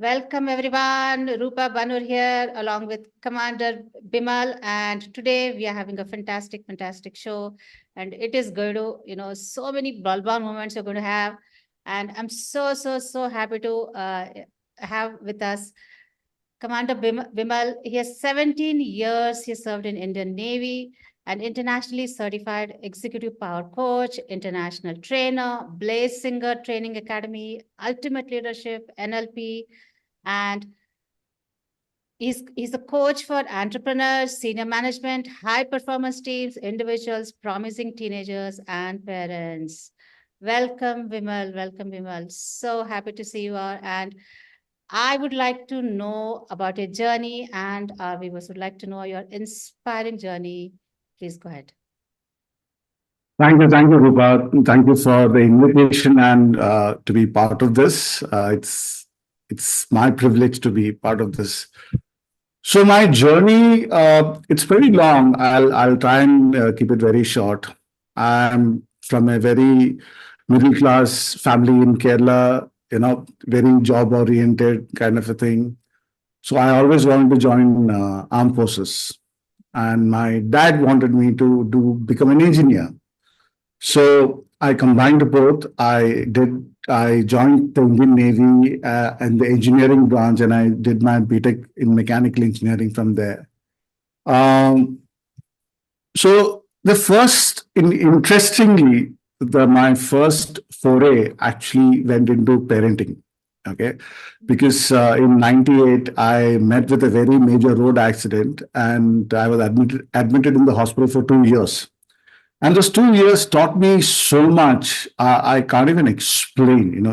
Welcome everyone. Rupa Banur here along with Commander Bimal, and today we are having a fantastic show, and it is going to, so many Balban moments you're going to have, and I'm so happy to have with us Commander Bimal. He has 17 years. He served in Indian Navy, an internationally certified executive power coach, international trainer, Blaze Singer Training Academy, Ultimate Leadership, NLP, and he's a coach for entrepreneurs, senior management, high performance teams, individuals, promising teenagers, and parents. Welcome, Vimal. Welcome, Vimal. So happy to see you all. And I would like to know about your journey, and our viewers would like to know your inspiring journey. Please go ahead. Thank you, Rupa. Thank you for the invitation and to be part of this. It's my privilege to be part of this. So my journey, it's very long. I'll try and keep it very short. I'm from a very middle class family in Kerala. Very job oriented kind of a thing. So I always wanted to join armed forces, and my dad wanted me to become an engineer. So I combined both. I joined the Indian Navy and the engineering branch, and I did my BTech in mechanical engineering from there. So the interestingly, my first foray actually went into parenting. Okay, because in '98 I met with a very major road accident, and I was admitted in the hospital for 2 years. And those 2 years taught me so much. I can't even explain.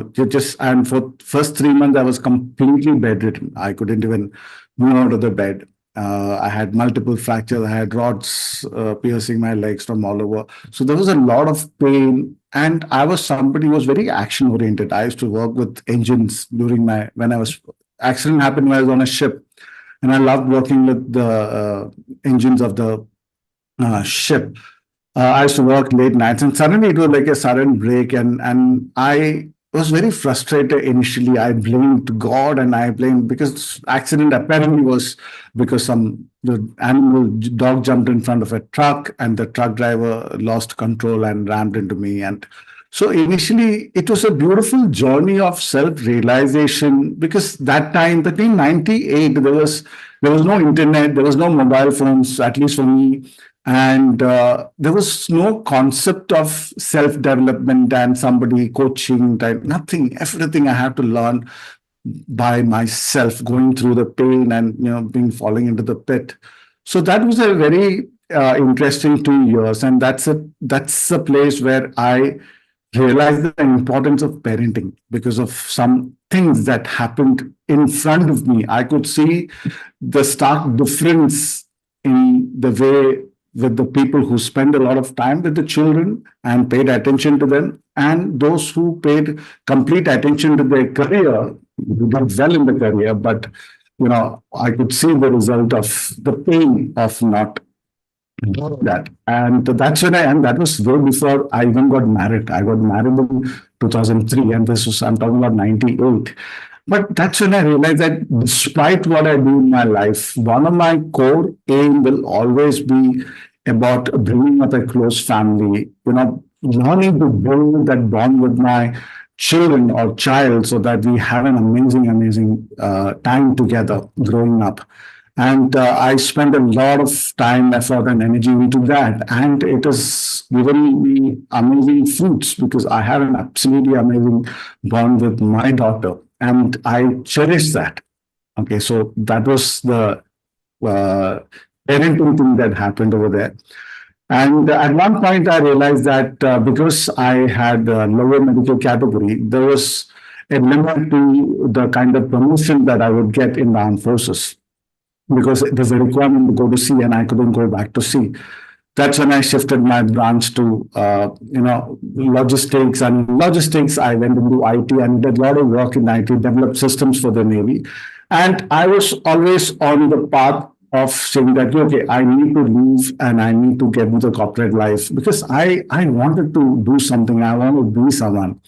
And for first 3 months I was completely bedridden. I couldn't even move out of the bed. I had multiple fractures. I had rods piercing my legs from all over. So there was a lot of pain. And I was somebody who was very action oriented. I used to work with engines when I was accident happened when I was on a ship, and I loved working with the engines of the ship. I used to work late nights, and suddenly it was like a sudden break, and I was very frustrated initially. I blamed God, and I blamed because accident apparently was because the animal dog jumped in front of a truck, and the truck driver lost control and rammed into me. And so initially, it was a beautiful journey of self-realization, because that time, between '98, there was no internet, there was no mobile phones, at least for me, and there was no concept of self-development and somebody coaching type, nothing. Everything I had to learn by myself, going through the pain and being falling into the pit. So that was a very interesting 2 years, and that's a place where I realized the importance of parenting, because of some things that happened in front of me. I could see the stark difference in the way with the people who spend a lot of time with the children and paid attention to them, and those who paid complete attention to their career, who did well in the career, but I could see the result of the pain of not doing that. And that was way before I even got married. I got married in 2003, and I'm talking about '98. But that's when I realized that despite what I do in my life, one of my core aim will always be about bringing up a close family, learning to build that bond with my children or child, so that we have an amazing time together growing up. And I spent a lot of time, effort, and energy into that. And it has given me amazing fruits, because I have an absolutely amazing bond with my daughter, and I cherish that. Okay, so that was the parenting thing that happened over there. And at one point, I realized that because I had a lower medical category, there was a limit to the kind of promotion that I would get in the armed forces, because there's a requirement to go to sea, and I couldn't go back to sea. That's when I shifted my branch to logistics. And logistics, I went into IT and did a lot of work in IT, developed systems for the Navy. And I was always on the path of saying that, okay, I need to leave and I need to get into the corporate life, because I wanted to do something. I want to be someone.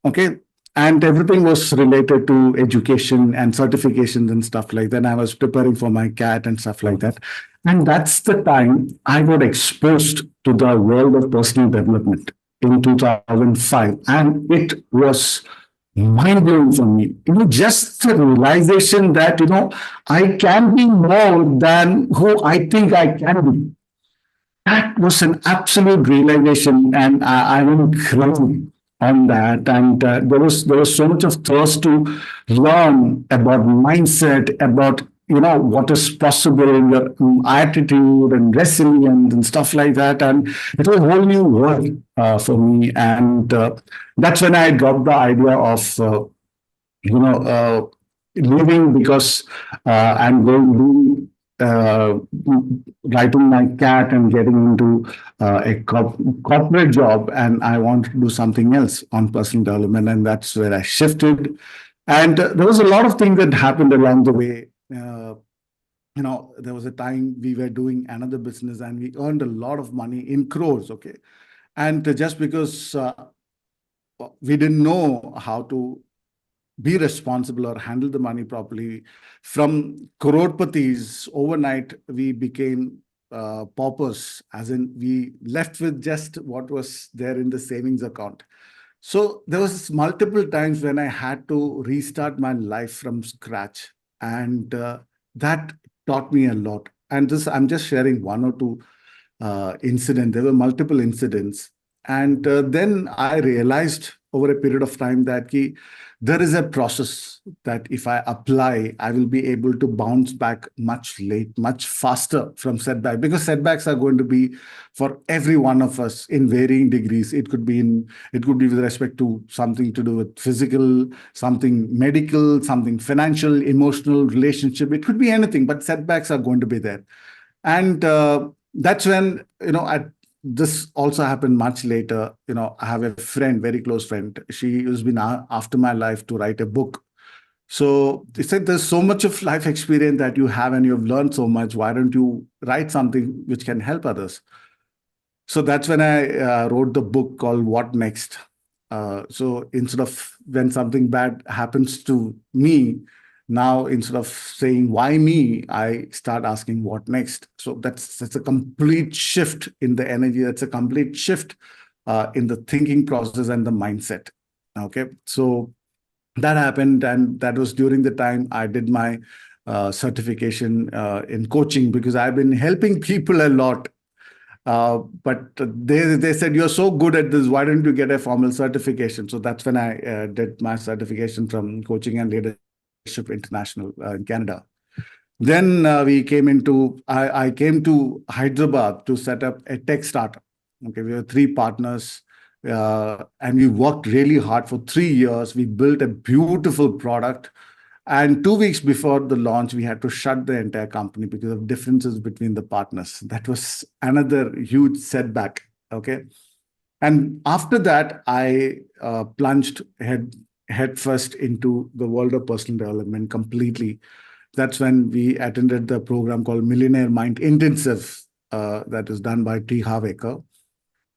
Okay. and everything was related to education and certifications and stuff like that. I was preparing for my CAT and stuff like that. And that's the time I got exposed to the world of personal development in 2005. And it was mind blowing for me. Just the realization that, I can be more than who I think I can be. That was an absolute realization, and I went crazy on that. And there was so much of thirst to learn about mindset, about what is possible, your attitude and resilience and stuff like that. And it was a whole new world for me. And that's when I dropped the idea of you know, leaving because I'm going to writing my cat and getting into a corporate job, and I want to do something else on personal development, and that's where I shifted. And there was a lot of things that happened along the way. There was a time we were doing another business, and we earned a lot of money in crores. Okay, and just because we didn't know how to be responsible or handle the money properly. From crorepati's, overnight, we became paupers, as in we left with just what was there in the savings account. So there was multiple times when I had to restart my life from scratch, and that taught me a lot. And this, I'm just sharing one or two incident. There were multiple incidents, and then I realized over a period of time that there is a process that if I apply, I will be able to bounce back much faster from setback, because setbacks are going to be for every one of us in varying degrees. It could be with respect to something to do with physical, something medical, something financial, emotional, relationship. It could be anything, but setbacks are going to be there. And that's when, this also happened much later. I have a friend, very close friend. She has been after my life to write a book. So they said, there's so much of life experience that you have and you've learned so much. Why don't you write something which can help others? So that's when I wrote the book called What Next? So instead of when something bad happens to me, now instead of saying why me, I start asking what next. So that's a complete shift in the energy. That's a complete shift in the thinking process and the mindset. Okay, so that happened, and that was during the time I did my certification in coaching, because I've been helping people a lot. But they said, you're so good at this, why don't you get a formal certification? So that's when I did my certification from Coaching and Leadership International in Canada. Then I came to Hyderabad to set up a tech startup. Okay, we were three partners, and we worked really hard for 3 years. We built a beautiful product. And 2 weeks before the launch, we had to shut the entire company because of differences between the partners. That was another huge setback. Okay. And after that, I plunged headfirst into the world of personal development completely. That's when we attended the program called Millionaire Mind Intensive, that is done by T. Harv.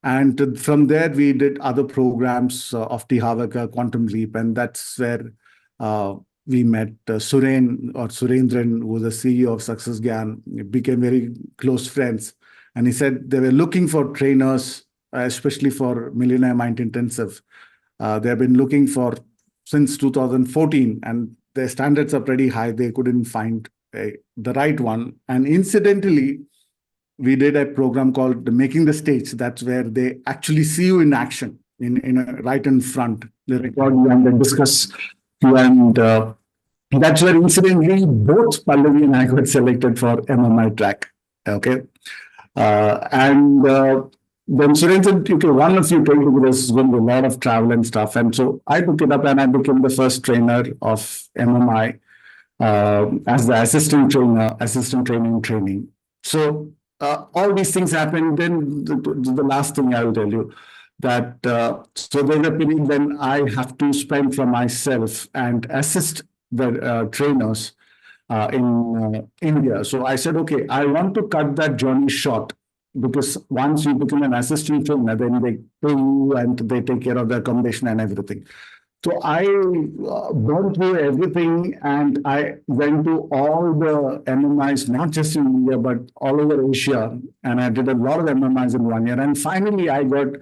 And from there, we did other programs of T. Harv, Quantum Leap, and that's where we met Surendran, who was the CEO of Success Gyan. We became very close friends. And he said they were looking for trainers, especially for Millionaire Mind Intensive. They have been looking for since 2014, and their standards are pretty high. They couldn't find the right one. And incidentally, we did a program called Making the Stage. That's where they actually see you in action, right in front. They record you and they discuss you. And that's where incidentally both Pallavi and I got selected for MMI track. Okay. And then Suren said, okay, one of you take it. There's going to be a lot of travel and stuff. And so I took it up and I became the first trainer of MMI as the assistant trainer, assistant training. So all these things happened. Then the last thing I will tell you that so there's a period when I have to spend for myself and assist the trainers in India. So I said, okay, I want to cut that journey short, because once you become an assistant trainer, then they pay you and they take care of the accommodation and everything. So I gone through everything, and I went to all the MMIs, not just in India, but all over Asia. And I did a lot of MMIs in 1 year. And finally, I got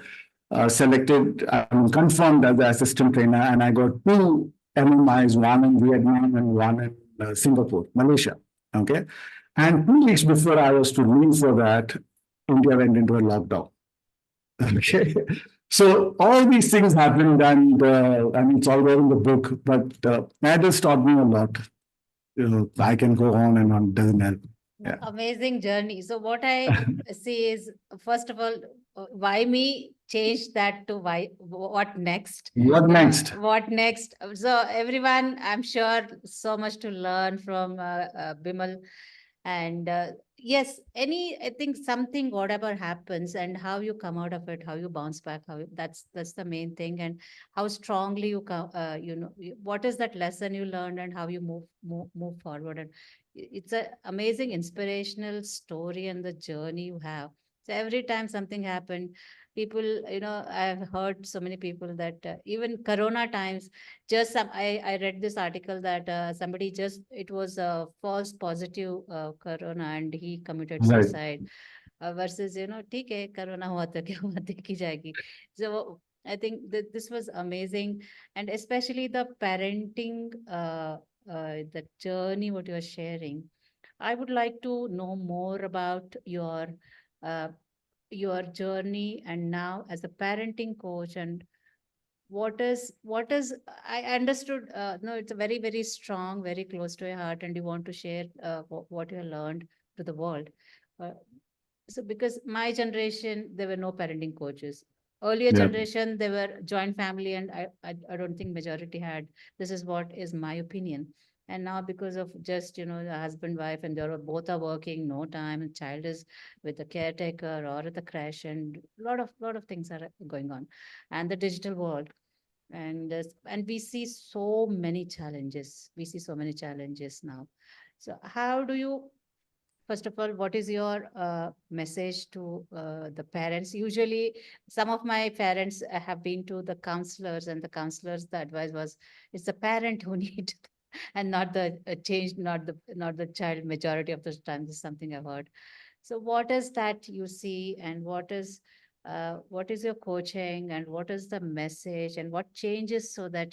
selected, confirmed as the assistant trainer, and I got two MMIs, one in Vietnam and one in Singapore, Malaysia. Okay. And 2 weeks before I was to leave for that, India went into a lockdown. Okay. So all these things happened, and it's all there in the book. But that has taught me a lot. I can go on and on. Doesn't help. No, Yeah. amazing journey. So what I see is, first of all, why me change that to why what next? What next? What next? So everyone, I'm sure so much to learn from Bimal. And yes, I think something, whatever happens, and how you come out of it, how you bounce back, that's the main thing, and how strongly you come, what is that lesson you learned, and how you move forward. And it's an amazing inspirational story and the journey you have. So every time something happened, people, I've heard so many people that even Corona times, just I read this article that somebody, just it was a false positive Corona, and he committed Right. suicide. Versus, ठीक है, Corona हुआ तो क्या हुआ, देखी जाएगी. So I think that this was amazing, and especially the parenting, the journey what you are sharing. I would like to know more about uh, your journey, and now as a parenting coach, and what is I understood, no, it's a very, very strong, very close to your heart, and you want to share what you have learned to the world. uh, so because my generation, there were no parenting coaches. Earlier Yeah. generation, there were joint family, and I don't think majority had. This is what is my opinion. And now, because of just, the husband wife, and they're both are working, no time, and child is with a caretaker or at the crash, and lot of things are going on, and the digital world. And we see so many challenges, now. So how do you, first of all, what is your message to the parents? Usually, some of my parents have been to the counselors, and the counselors, the advice was, it's the parent who need, and not the change, not the child. Majority of the time, this is something I've heard. So, what is that you see, and what is your coaching, and what is the message, and what changes, so that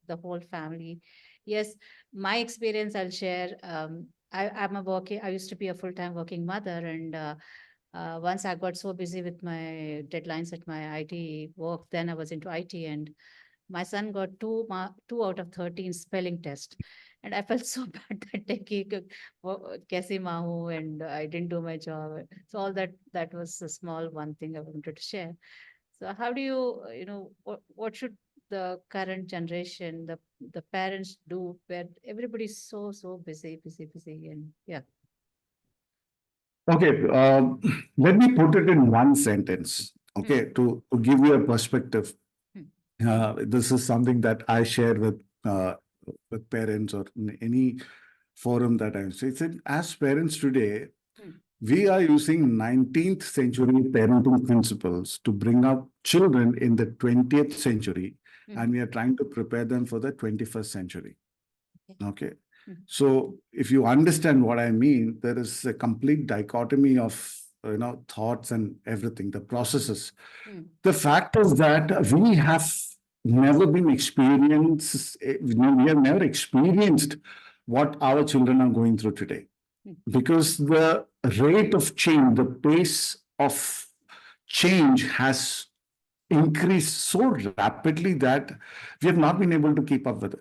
the whole family? Yes, my experience I'll share. I'm a working. I used to be a full-time working mother, and once I got so busy with my deadlines at my IT work, then I was into IT, and my son got 2 out of 13 spelling test, and I felt so bad that day, kaise maa hu, and I didn't do my job. So all that was a small one thing I wanted to share. So how do you, what should the current generation, the parents do, where everybody's so busy, busy, busy, and yeah. Okay. Let me put it in one sentence. Hmm, Okay, to give you a perspective. hmm, This is something that I share with parents or in any forum that I'm. So it's as parents today, hmm, we are using 19th century parenting principles to bring up children in the 20th century, hmm, and we are trying to prepare them for the 21st century. okay, Okay. hmm, So if you understand what I mean, there is a complete dichotomy of thoughts and everything, the processes. hmm, The fact is that we have never been experienced, we have never experienced what our children are going through today, hmm, because the rate of change, the pace of change has increased so rapidly that we have not been able to keep up with it.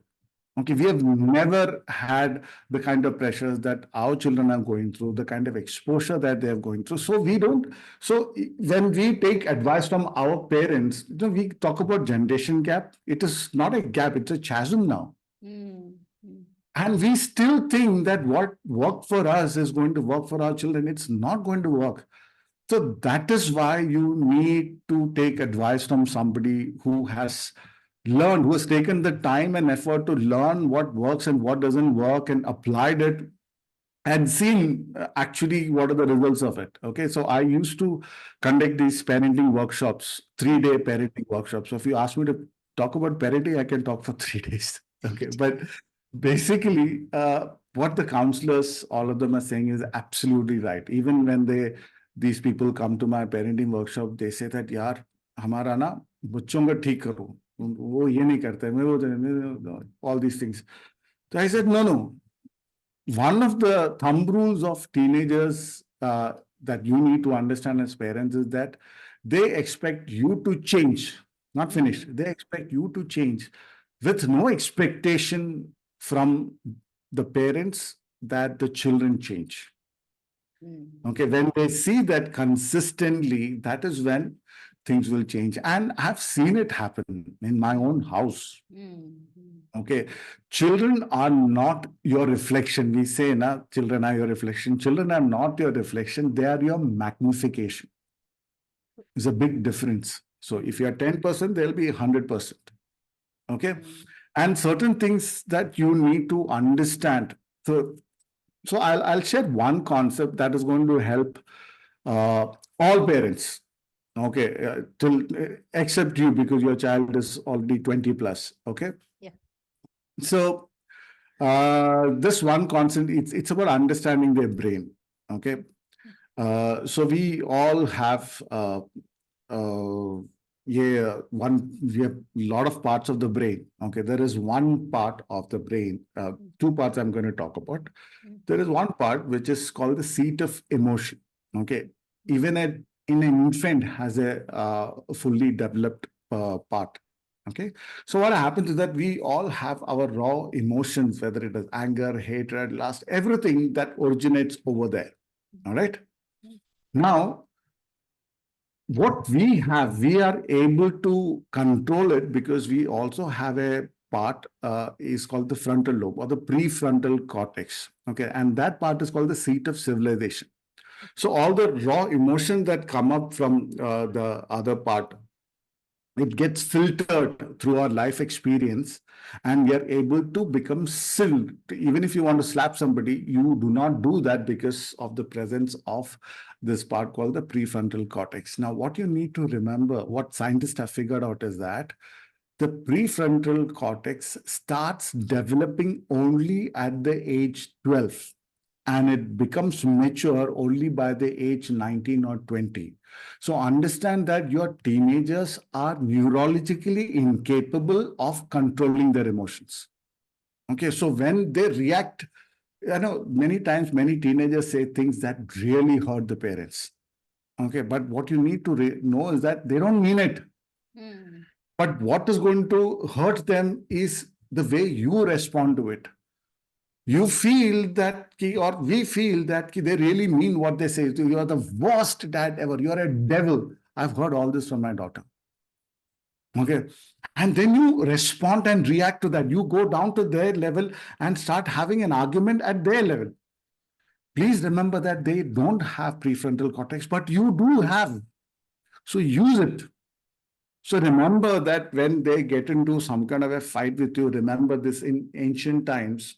Okay, we have never had the kind of pressures that our children are going through, the kind of exposure that they are going through. So we don't. So when we take advice from our parents, we talk about generation gap. It is not a gap; it's a chasm now. hmm, hmm, And we still think that what worked for us is going to work for our children. It's not going to work. So that is why you need to take advice from somebody who has learned, who has taken the time and effort to learn what works and what doesn't work and applied it and seen actually what are the results of it. Okay, so I used to conduct these parenting workshops, 3 day parenting workshops. So if you ask me to talk about parenting, I can talk for 3 days. Okay. But basically, what the counselors, all of them are saying is absolutely right. Even when these people come to my parenting workshop, they say that, यार हमारा ना बच्चों का ठीक करो, वो ये नहीं करते, all these things. So I said, no. One of the thumb rules of teenagers that you need to understand as parents is that they expect you to change, not finish. They expect you to change with no expectation from the parents that the children change. Okay, when they see that consistently, that is when things will change. And I've seen it happen in my own house. Okay, children are not your reflection. We say, na, children are your reflection. Children are not your reflection, they are your magnification. It's a big difference. So if you are 10%, they'll be 100%. Okay, and certain things that you need to understand. So I'll share one concept that is going to help all parents. Okay, till except you, because your child is already 20 plus. Okay. Yeah. So this one concept, it's about understanding their brain. Okay. So we all have we have a lot of parts of the brain. Okay, there is one part of the brain, two parts I'm going to talk about. There is one part which is called the seat of emotion. Okay, even in an infant has a fully developed part. Okay, so what happens is that we all have our raw emotions, whether it is anger, hatred, lust, everything that originates over there. All right. Now, what we are able to control it because we also have a part is called the frontal lobe or the prefrontal cortex. Okay, and that part is called the seat of civilization. So all the raw emotions that come up from the other part, it gets filtered through our life experience, and we are able to become still. Even if you want to slap somebody, you do not do that because of the presence of this part called the prefrontal cortex. Now, what you need to remember, what scientists have figured out is that the prefrontal cortex starts developing only at the age 12, and it becomes mature only by the age 19 or 20. So understand that your teenagers are neurologically incapable of controlling their emotions. Okay, so when they react, many times many teenagers say things that really hurt the parents. Okay, but what you need to know is that they don't mean it. But what is going to hurt them is the way you respond to it. You feel that, or we feel that they really mean what they say. You are the worst dad ever. You are a devil. I've heard all this from my daughter. Okay. And then you respond and react to that. You go down to their level and start having an argument at their level. Please remember that they don't have prefrontal cortex, but you do have. So use it. So remember that when they get into some kind of a fight with you, remember this in ancient times.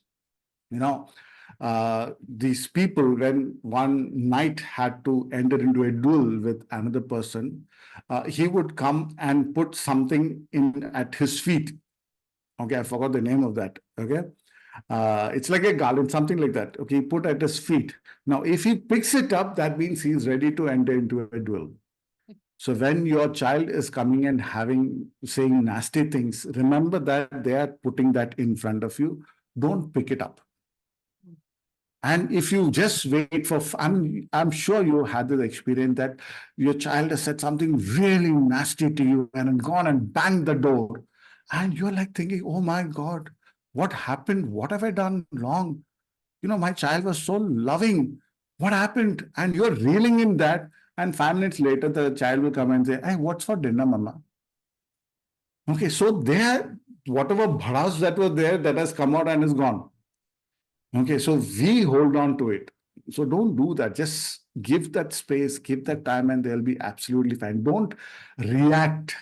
These people, when one knight had to enter into a duel with another person, he would come and put something in at his feet. Okay, I forgot the name of that. Okay, it's like a garland, something like that. Okay, he put at his feet. Now, if he picks it up, that means he's ready to enter into a duel. So when your child is coming and saying nasty things, remember that they are putting that in front of you. Don't pick it up. And if you just wait for, I'm sure you had this experience that your child has said something really nasty to you and gone and banged the door. And you're like thinking, oh my God, what happened? What have I done wrong? My child was so loving. What happened? And you're reeling in that. And 5 minutes later, the child will come and say, hey, what's for dinner, mama? Okay, so there, whatever bhadas that were there, that has come out and is gone. Okay, so we hold on to it. So don't do that. Just give that space, give that time, and they'll be absolutely fine. Don't react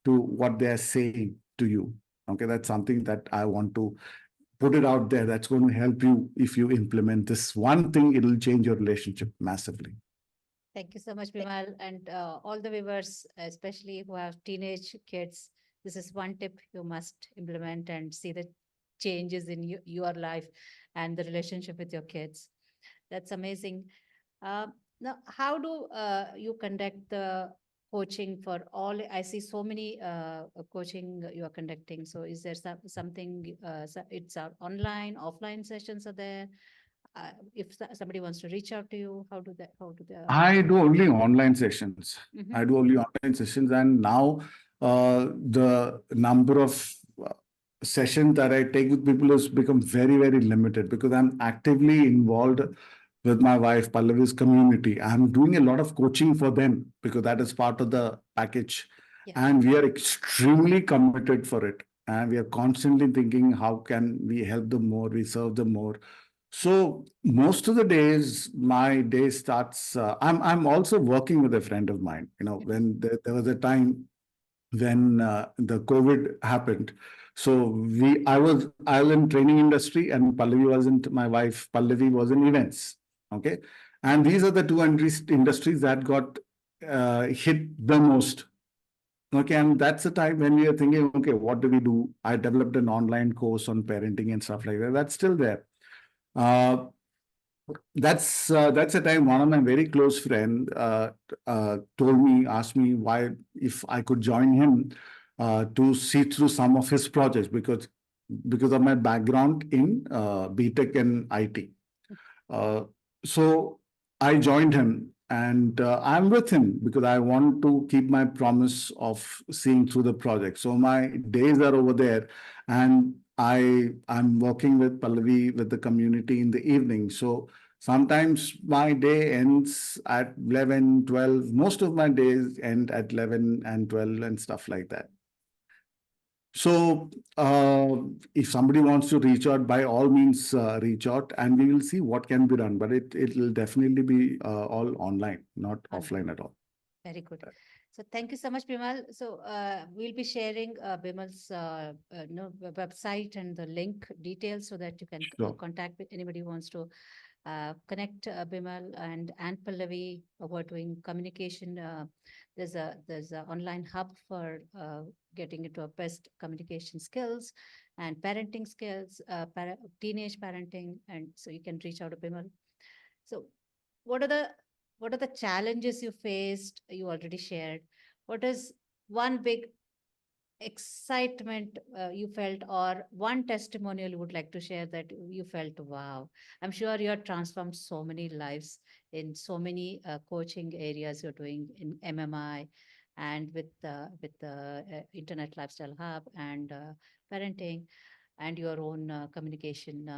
to what they're saying to you. Okay, that's something that I want to put it out there. That's going to help you if you implement this one thing, it'll change your relationship massively. Thank you so much, Bimal, and all the viewers, especially who have teenage kids. this is one tip you must implement and see the changes in your life and the relationship with your kids. That's amazing. uh, Now, how do you conduct the coaching for all? I see so many coaching you are conducting. So, is there something? It's online, offline sessions are there. If somebody wants to reach out to you, how do they? How do they? I do only online sessions. Mhm. I do only online sessions, and now the number of sessions that I take with people has become very, very limited because I'm actively involved with my wife Pallavi's community. I'm doing a lot of coaching for them because that is part of the package, Yeah. and we are extremely committed for it. And we are constantly thinking, how can we help them more? We serve them more. So most of the days, my day starts. I'm also working with a friend of mine. You know, Mhm. when there was a time when the COVID happened. So I was in training industry, and Pallavi wasn't. My wife Pallavi was in events. Okay, and these are the two industries that got hit the most. Okay, and that's the time when we are thinking, okay, what do we do? I developed an online course on parenting and stuff like that. That's still there. Uh, that's a time one of my very close friend told me, asked me why if I could join him to see through some of his projects because of my background in BTech and IT. Uh, so I joined him, and I'm with him because I want to keep my promise of seeing through the project. So my days are over there, and I'm working with Pallavi with the community in the evening. So sometimes my day ends at 11, 12. Most of my days end at 11 and 12 and stuff like that. So, if somebody wants to reach out, by all means, reach out, and we will see what can be done. But it will definitely be all online, not Online. offline at all. Very good. So thank you so much, Bimal. So we'll be sharing Bimal's website and the link details so that you can Sure. contact with anybody who wants to connect Bimal and Pallavi who doing communication. There's a online hub for getting into a best communication skills and parenting skills, teenage parenting, and so you can reach out to Bimal. So what are the what are the challenges you faced? You already shared. What is one big excitement you felt, or one testimonial you would like to share that you felt, wow? I'm sure you have transformed so many lives in so many coaching areas you're doing in MMI and with the Internet Lifestyle Hub and parenting and your own communication.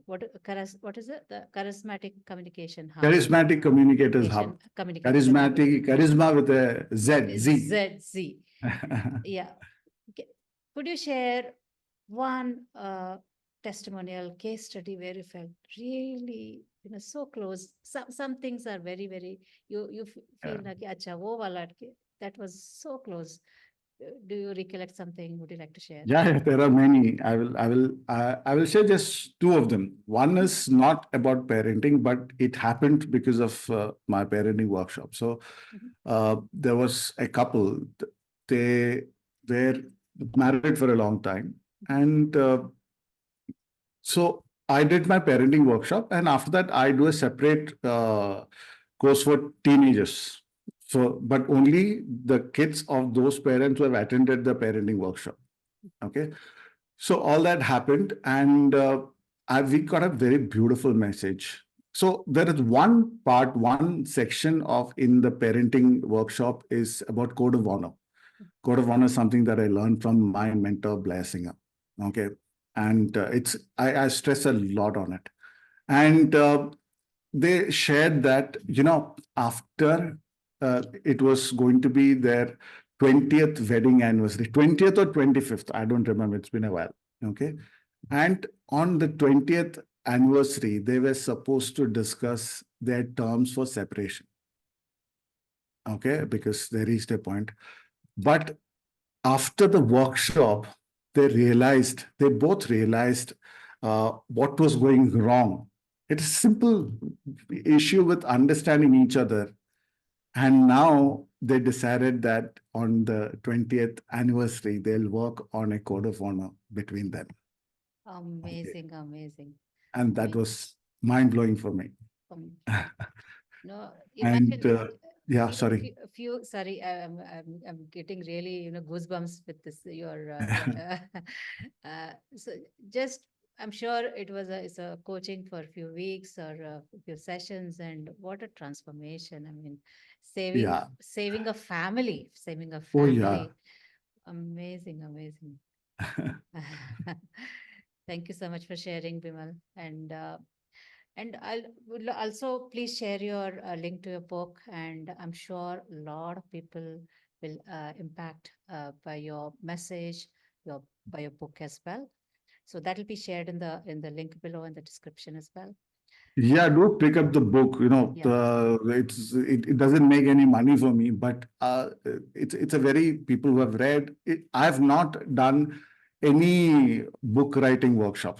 What is it? The charismatic communication hub. Charismatic communicators hub. Communication hub. Charisma with a Z. Z. ZZ. Yeah. Okay. Could you share one testimonial case study where you felt really, so close? Some things are very, very, you feel Yeah. like, acha, wo wala, that was so close. Do you recollect something? Would you like to share? Yeah, yeah, there are many. I will share just two of them. One Mhm. is not about parenting, but it happened because of my parenting workshop. So Mhm. there was a couple. They were married for a long time, and so I did my parenting workshop, and after that, I do a separate course for teenagers. So, but only the kids of those parents who have attended the parenting workshop. Okay, so all that happened, and we got a very beautiful message. So there is one part, one section of in the parenting workshop is about code of honor. Code of honor is something that I learned from my mentor, Blair Singer. Okay, and I stress a lot on it. And they shared that after it was going to be their 20th wedding anniversary, 20th or 25th, I don't remember, it's been a while. Okay, and on the 20th anniversary they were supposed to discuss their terms for separation. Okay, because they reached a point, but after the workshop they both realized what was going wrong. It's a simple issue with understanding each other. And now they decided that on the 20th anniversary, they'll work on a code of honor between them. Okay. Amazing, amazing. And I that mean, was mind blowing for me. um, no, And imagine yeah, sorry. sorry, I'm getting really, goosebumps with this, your, so just, I'm sure it's a coaching for a few weeks or a few sessions, and what a transformation. I mean, Yeah. saving a Oh, yeah. family. Amazing, amazing. Thank you so much for sharing, Bimal. And I'll would also please share your link to your book, and I'm sure a lot of people will impact by your message, your by your book as well. So that will be shared in the link below in the description as well. Yeah, do pick up the book. Yeah. It doesn't make any money for me, but it's a very people who have read it. I've not done any book writing workshop.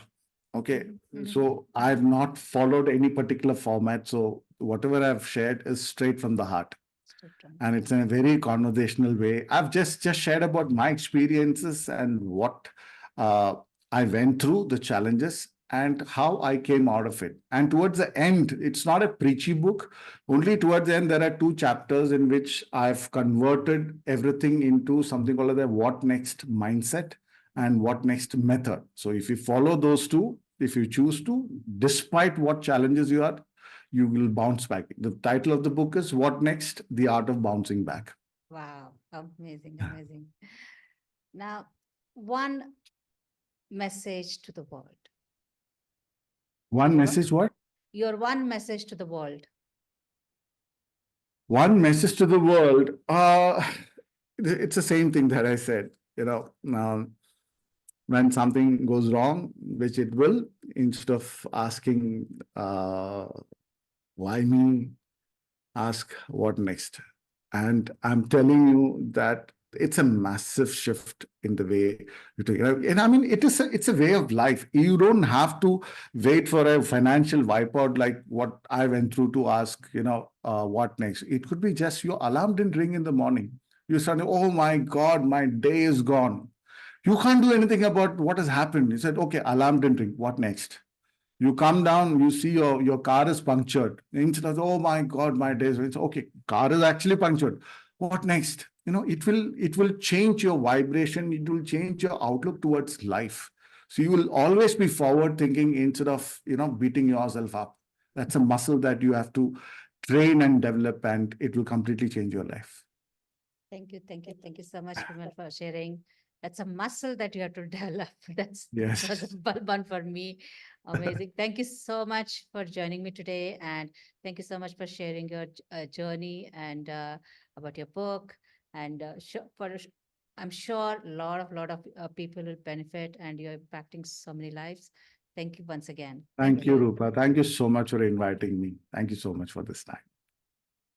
Okay, Hmm. Hmm. so I've not followed any particular format. So whatever I've shared is straight from the heart, Straight from the and heart. it's in a very conversational way. I've just shared about my experiences and what uh, I went through, the challenges, and how I came out of it. And towards the end, it's not a preachy book. Only towards the end, there are two chapters in which I've converted everything into something called the what next mindset and what next method. So if you follow those two, if you choose to, despite what challenges you are, you will bounce back. The title of the book is What Next? The Art of Bouncing Back. Wow, amazing, amazing. Now, one message to the world. One Your message, what? your one message to the world. One message to the world. It's the same thing that I said. When something goes wrong, which it will, instead of asking why me, ask what next. And I'm telling you that it's a massive shift in the way you take it. And I mean, it's a way of life. You don't have to wait for a financial wipeout like what I went through to ask, what next. It could be just your alarm didn't ring in the morning. You suddenly, oh my God, my day is gone. You can't do anything about what has happened. You said, okay, alarm didn't ring. What next? You come down, you see your car is punctured. Instead of, oh my God, my days. It's okay. Car is actually punctured. What next? It will change your vibration. It will change your outlook towards life. So you will always be forward thinking instead of beating yourself up. That's a muscle that you have to train and develop, and it will completely change your life. Thank you so much, Vimal, for sharing. That's a muscle that you have to develop. That was a Yes. bulb one for me. Amazing. Thank you so much for joining me today, and thank you so much for sharing your journey and about your book. And I'm sure a lot of people will benefit, and you're impacting so many lives. Thank you once again. Thank Thank you, you. Rupa. Thank you so much for inviting me. Thank you so much for this time.